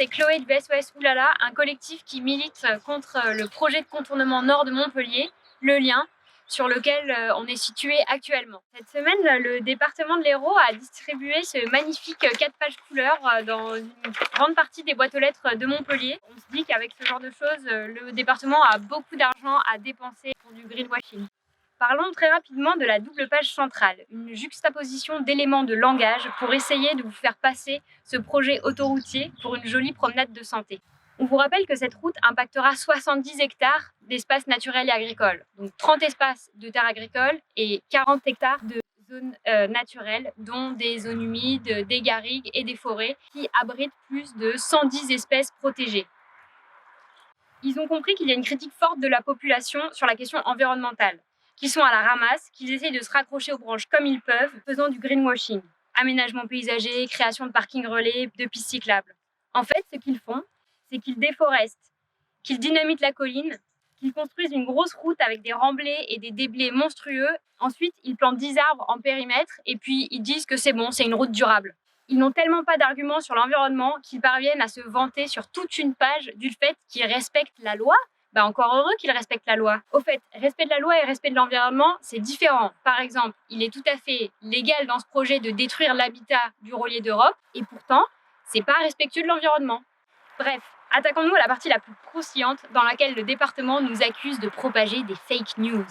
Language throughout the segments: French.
c'est Chloé du SOS Oulala, un collectif qui milite contre le projet de contournement nord de Montpellier, le Lien, sur lequel on est situé actuellement. Cette semaine, le département de l'Hérault a distribué ce magnifique 4 pages couleurs dans une grande partie des boîtes aux lettres de Montpellier. On se dit qu'avec ce genre de choses, le département a beaucoup d'argent à dépenser pour du greenwashing. Parlons très rapidement de la double page centrale, une juxtaposition d'éléments de langage pour essayer de vous faire passer ce projet autoroutier pour une jolie promenade de santé. On vous rappelle que cette route impactera 70 hectares d'espaces naturels et agricoles, donc 30 espaces de terres agricoles et 40 hectares de zones naturelles, dont des zones humides, des garrigues et des forêts qui abritent plus de 110 espèces protégées. Ils ont compris qu'il y a une critique forte de la population sur la question environnementale, qu'ils sont à la ramasse, qu'ils essayent de se raccrocher aux branches comme ils peuvent, faisant du greenwashing. Aménagement paysager, création de parkings relais, de pistes cyclables. En fait, ce qu'ils font, c'est qu'ils déforestent, qu'ils dynamitent la colline, qu'ils construisent une grosse route avec des remblais et des déblais monstrueux. Ensuite, ils plantent 10 arbres en périmètre et puis ils disent que c'est bon, c'est une route durable. Ils n'ont tellement pas d'arguments sur l'environnement qu'ils parviennent à se vanter sur toute une page du fait qu'ils respectent la loi. Encore heureux qu'ils respectent la loi. Au fait, respect de la loi et respect de l'environnement, c'est différent. Par exemple, il est tout à fait légal dans ce projet de détruire l'habitat du rôlier d'Europe, et pourtant, c'est pas respectueux de l'environnement. Bref, attaquons-nous à la partie la plus croustillante dans laquelle le département nous accuse de propager des fake news.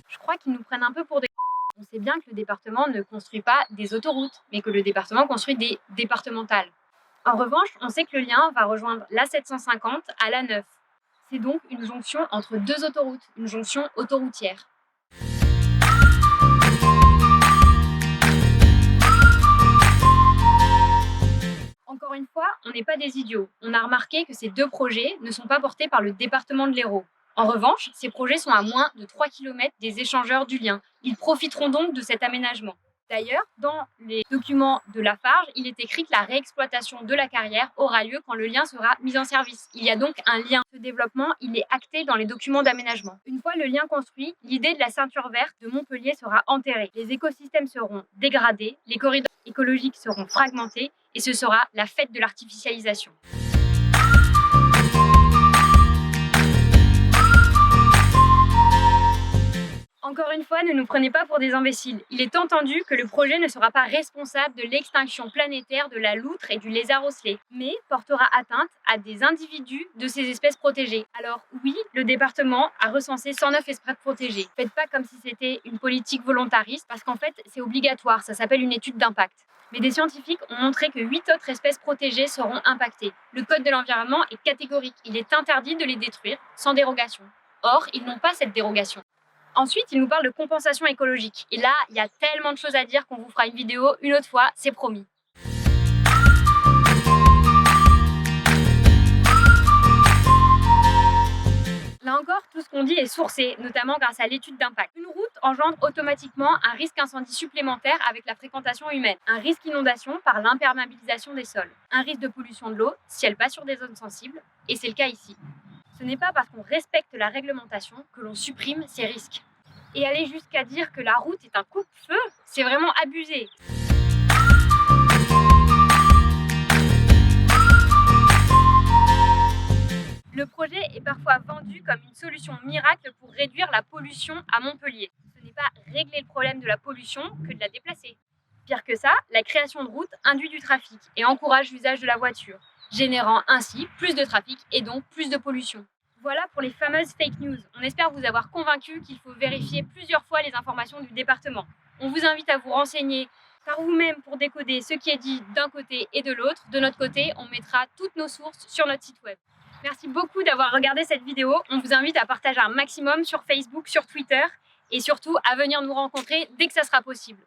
Je crois qu'ils nous prennent un peu pour des... On sait bien que le département ne construit pas des autoroutes, mais que le département construit des départementales. En revanche, on sait que le Lien va rejoindre l'A750 à l'A9. C'est donc une jonction entre deux autoroutes, une jonction autoroutière. Encore une fois, on n'est pas des idiots. On a remarqué que ces deux projets ne sont pas portés par le département de l'Hérault. En revanche, ces projets sont à moins de 3 km des échangeurs du Lien. Ils profiteront donc de cet aménagement. D'ailleurs, dans les documents de Lafarge, il est écrit que la réexploitation de la carrière aura lieu quand le Lien sera mis en service. Il y a donc un lien. Ce développement, il est acté dans les documents d'aménagement. Une fois le Lien construit, l'idée de la ceinture verte de Montpellier sera enterrée. Les écosystèmes seront dégradés, les corridors écologiques seront fragmentés et ce sera la fête de l'artificialisation. Encore une fois, ne nous prenez pas pour des imbéciles. Il est entendu que le projet ne sera pas responsable de l'extinction planétaire de la loutre et du lézard ocellé, mais portera atteinte à des individus de ces espèces protégées. Alors oui, le département a recensé 109 espèces protégées. Faites pas comme si c'était une politique volontariste, parce qu'en fait, c'est obligatoire, ça s'appelle une étude d'impact. Mais des scientifiques ont montré que 8 autres espèces protégées seront impactées. Le code de l'environnement est catégorique, il est interdit de les détruire sans dérogation. Or, ils n'ont pas cette dérogation. Ensuite, il nous parle de compensation écologique. Et là, il y a tellement de choses à dire qu'on vous fera une vidéo une autre fois, c'est promis. Là encore, tout ce qu'on dit est sourcé, notamment grâce à l'étude d'impact. Une route engendre automatiquement un risque incendie supplémentaire avec la fréquentation humaine, un risque inondation par l'imperméabilisation des sols, un risque de pollution de l'eau si elle passe sur des zones sensibles, et c'est le cas ici. Ce n'est pas parce qu'on respecte la réglementation que l'on supprime ces risques. Et aller jusqu'à dire que la route est un coupe-feu, c'est vraiment abusé. Le projet est parfois vendu comme une solution miracle pour réduire la pollution à Montpellier. Ce n'est pas régler le problème de la pollution que de la déplacer. Pire que ça, la création de routes induit du trafic et encourage l'usage de la voiture, générant ainsi plus de trafic et donc plus de pollution. Voilà pour les fameuses fake news. On espère vous avoir convaincu qu'il faut vérifier plusieurs fois les informations du département. On vous invite à vous renseigner par vous-même pour décoder ce qui est dit d'un côté et de l'autre. De notre côté, on mettra toutes nos sources sur notre site web. Merci beaucoup d'avoir regardé cette vidéo. On vous invite à partager un maximum sur Facebook, sur Twitter et surtout à venir nous rencontrer dès que ça sera possible.